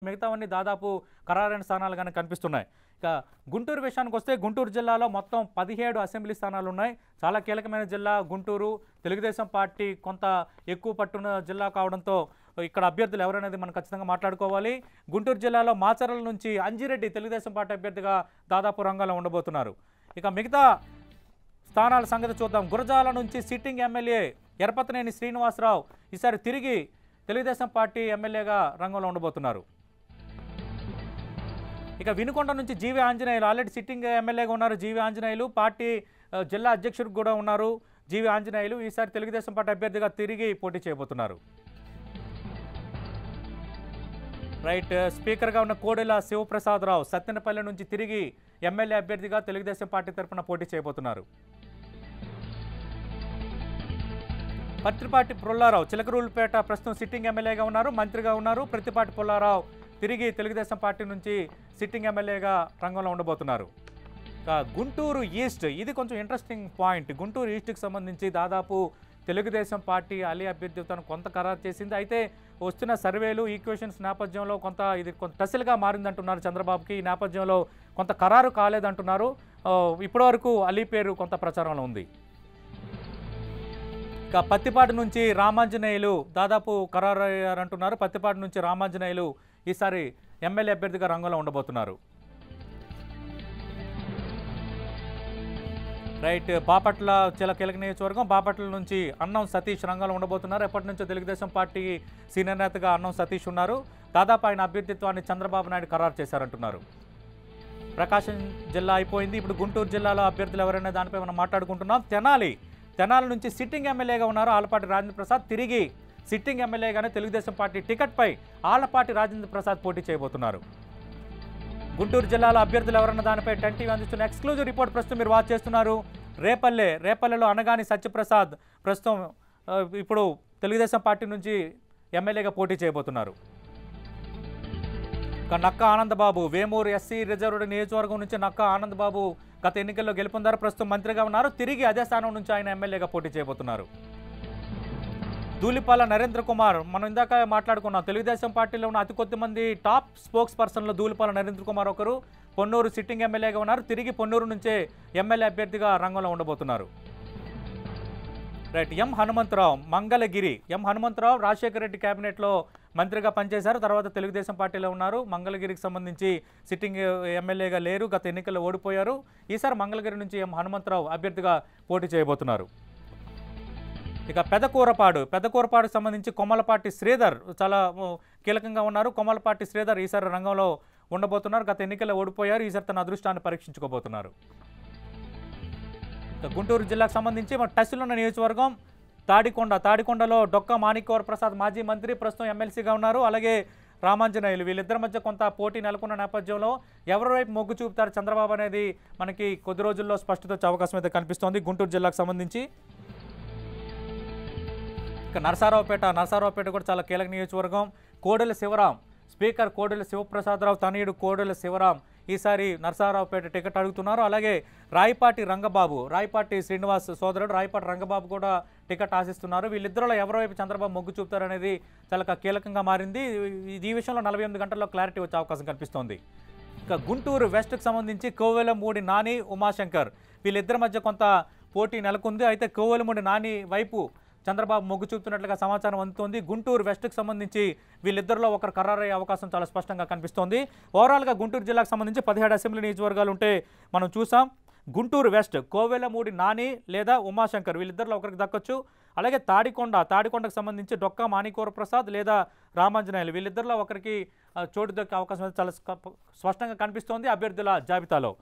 మిగతావన్నీ దాదాపు ఖరారైన స్థానాలుగానే కనిపిస్తున్నాయి. ఇక గుంటూరు విషయానికి వస్తే గుంటూరు జిల్లాలో మొత్తం 17 అసెంబ్లీ స్థానాలు ఉన్నాయి. చాలా కీలకమైన జిల్లా గుంటూరు. తెలుగుదేశం పార్టీ కొంత ఎక్కువ పట్టున్న జిల్లా కావడంతో ఇక్కడ అభ్యర్థులు ఎవరనేది మనం ఖచ్చితంగా మాట్లాడుకోవాలి. గుంటూరు జిల్లాలో మాచర్ల నుంచి అంజిరెడ్డి తెలుగుదేశం పార్టీ అభ్యర్థిగా దాదాపు రంగంలో ఉండబోతున్నారు. ఇక మిగతా స్థానాల సంగతి చూద్దాం. గురజాల నుంచి సిట్టింగ్ ఎమ్మెల్యే ఎరపతినేని శ్రీనివాసరావు ఈసారి తిరిగి తెలుగుదేశం పార్టీ ఎమ్మెల్యేగా రంగంలో ఉండబోతున్నారు. ఇక వినుకొండ నుంచి జీవి ఆంజనేయులు ఆల్రెడీ సిట్టింగ్ ఎమ్మెల్యేగా ఉన్నారు. జీవి ఆంజనేయులు పార్టీ జిల్లా అధ్యక్షుడు కూడా ఉన్నారు. జీవి ఆంజనేయులు ఈసారి తెలుగుదేశం పార్టీ అభ్యర్థిగా తిరిగి పోటీ చేయబోతున్నారు. రైట్. స్పీకర్గా ఉన్న కోడెల శివప్రసాదరావు సత్తెనపల్లి నుంచి తిరిగి ఎమ్మెల్యే అభ్యర్థిగా తెలుగుదేశం పార్టీ తరఫున పోటీ చేయబోతున్నారు. పత్తిపాటి పుల్లారావు చిలకరూలుపేట ప్రస్తుతం సిట్టింగ్ ఎమ్మెల్యేగా ఉన్నారు, మంత్రిగా ఉన్నారు. పత్తిపాటి పుల్లారావు తిరిగి తెలుగుదేశం పార్టీ నుంచి సిట్టింగ్ ఎమ్మెల్యేగా రంగంలో ఉండబోతున్నారు. గుంటూరు ఈస్ట్ ఇది కొంచెం ఇంట్రెస్టింగ్ పాయింట్. గుంటూరు ఈస్ట్కి సంబంధించి దాదాపు తెలుగుదేశం పార్టీ అలీ అభ్యర్థితను కొంత ఖరారు చేసింది. అయితే వస్తున్న సర్వేలు ఈక్వేషన్స్ నేపథ్యంలో ఇది కొంత టసిల్గా మారిందంటున్నారు చంద్రబాబుకి. ఈ నేపథ్యంలో కొంత ఖరారు కాలేదంటున్నారు. ఇప్పటివరకు అలీ పేరు కొంత ప్రచారంలో ఉంది. ఇక పత్తిపాటి నుంచి రామాంజనేయులు దాదాపు ఖరారు అయ్యారంటున్నారు. పత్తిపాటి నుంచి రామాంజనేయులు ఈసారి ఎమ్మెల్యే అభ్యర్థిగా రంగంలో ఉండబోతున్నారు. రైట్. బాపట్ల చాలా కీలక నియోజకవర్గం. బాపట్ల నుంచి అన్నం సతీష్ రంగంలో ఉండబోతున్నారు. ఎప్పటి నుంచో తెలుగుదేశం పార్టీ సీనియర్ నేతగా అన్నం సతీష్ ఉన్నారు. దాదాపు ఆయన అభ్యర్థిత్వాన్ని చంద్రబాబు నాయుడు ఖరారు చేశారంటున్నారు. ప్రకాశం జిల్లా అయిపోయింది. ఇప్పుడు గుంటూరు జిల్లాలో అభ్యర్థులు ఎవరైనా దానిపై మనం మాట్లాడుకుంటున్నాం. తెనాలి నుంచి సిట్టింగ్ ఎమ్మెల్యేగా ఉన్నారు ఆలపాటి రాజేంద్ర ప్రసాద్. తిరిగి సిట్టింగ్ ఎమ్మెల్యేగానే తెలుగుదేశం పార్టీ టికెట్పై ఆలపాటి రాజేంద్ర ప్రసాద్ పోటీ చేయబోతున్నారు. గుంటూరు జిల్లాలో అభ్యర్థులు ఎవరన్న దానిపై 10 టీవీ అందిస్తున్న ఎక్స్క్లూజివ్ రిపోర్ట్ ప్రస్తుతం మీరు వాచ్ చేస్తున్నారు. రేపల్లెలో అనగాని సత్యప్రసాద్ ప్రస్తుతం ఇప్పుడు తెలుగుదేశం పార్టీ నుంచి ఎమ్మెల్యేగా పోటీ చేయబోతున్నారు. నక్క ఆనందబాబు వేమూరు ఎస్సీ రిజర్వ్డ్ నియోజకవర్గం నుంచి నక్క ఆనందబాబు గత ఎన్నికల్లో గెలుపొందారు. ప్రస్తుతం మంత్రిగా ఉన్నారు. తిరిగి అదే స్థానం నుంచి ఆయన ఎమ్మెల్యేగా పోటీ చేయబోతున్నారు. ధూళిపాల నరేంద్ర కుమార్ మనం ఇందాక మాట్లాడుకున్నాం. తెలుగుదేశం పార్టీలో ఉన్న అతి కొద్ది మంది టాప్ స్పోక్స్ పర్సన్లో ధూళిపాల నరేంద్ర కుమార్ ఒకరు. పొన్నూరు సిట్టింగ్ ఎమ్మెల్యేగా ఉన్నారు. తిరిగి పొన్నూరు నుంచే ఎమ్మెల్యే అభ్యర్థిగా రంగంలో ఉండబోతున్నారు. రైట్. ఎం హనుమంతరావు రాజశేఖర రెడ్డి కేబినెట్లో మంత్రిగా పనిచేశారు. తర్వాత తెలుగుదేశం పార్టీలో ఉన్నారు. మంగళగిరికి సంబంధించి సిట్టింగ్ ఎమ్మెల్యేగా లేరు. గత ఎన్నికల్లో ఓడిపోయారు. ఈసారి మంగళగిరి నుంచి ఎం హనుమంతరావు అభ్యర్థిగా పోటీ చేయబోతున్నారు. ఇక పెదకూరపాడుకు సంబంధించి కొమ్మలపాటి శ్రీధర్ చాలా కీలకంగా ఉన్నారు. కొమ్మలపాటి శ్రీధర్ ఈసారి రంగంలో ఉండబోతున్నారు. గత ఎన్నికల్లో ఓడిపోయారు. ఈసారి తన అదృష్టాన్ని పరీక్షించుకోబోతున్నారు. గుంటూరు జిల్లాకు సంబంధించి టస్లో ఉన్న నియోజకవర్గం తాడికొండలో డొక్కా మాణిక్యవర ప్రసాద్ మాజీ మంత్రి ప్రస్తుతం ఎమ్మెల్సీగా ఉన్నారు. అలాగే రామాంజనేయులు వీళ్ళిద్దరి మధ్య కొంత పోటీ నెలకొన్న నేపథ్యంలో ఎవరి వైపు మొగ్గు చూపుతారు చంద్రబాబు అనేది మనకి కొద్ది రోజుల్లో స్పష్టత వచ్చే అవకాశం అయితే కనిపిస్తోంది గుంటూరు జిల్లాకు సంబంధించి. ఇక నరసారావుపేట కూడా చాలా కీలక నియోజకవర్గం. కోడెల శివరాం స్పీకర్ కోడెల శివప్రసాదరావు తనయుడు కోడెల శివరాం ఈసారి నరసారావుపేట టికెట్ అడుగుతున్నారు. అలాగే రాయపాటి శ్రీనివాస్ సోదరుడు రాయపాటి రంగబాబు కూడా టికెట్ ఆశిస్తున్నారు. వీళ్ళిద్దరిలో ఎవరి వైపు చంద్రబాబు మొగ్గు చూపుతారనేది చాలా కీలకంగా మారింది. ఈ విషయంలో 48 గంటల్లో క్లారిటీ వచ్చే అవకాశం కనిపిస్తోంది. ఇక గుంటూరు వెస్ట్కి సంబంధించి కోవెలమూడి నాని ఉమాశంకర్ వీళ్ళిద్దరి మధ్య కొంత పోటీ నెలకొంది. అయితే కోవెలమూడి నాని వైపు చంద్రబాబు మొగ్గు చూపుతున్నట్లుగా సమాచారం అందుతోంది. గుంటూరు వెస్ట్కి సంబంధించి వీళ్ళిద్దరిలో ఒకరు ఖరారయ్యే అవకాశం చాలా స్పష్టంగా కనిపిస్తోంది. ఓవరాల్గా గుంటూరు జిల్లాకు సంబంధించి 17 అసెంబ్లీ నియోజకవర్గాలు ఉంటే మనం చూసాం. గుంటూరు వెస్ట్ కోవెలమూడి నాని లేదా ఉమాశంకర్ వీళ్ళిద్దరిలో ఒకరికి దక్కొచ్చు. అలాగే తాడికొండకు సంబంధించి డొక్కా మాణిక్యవర ప్రసాద్ లేదా రామాంజనేయులు వీళ్ళిద్దరిలో ఒకరికి చోటు దక్కే అవకాశం చాలా స్పష్టంగా కనిపిస్తోంది అభ్యర్థుల జాబితాలో.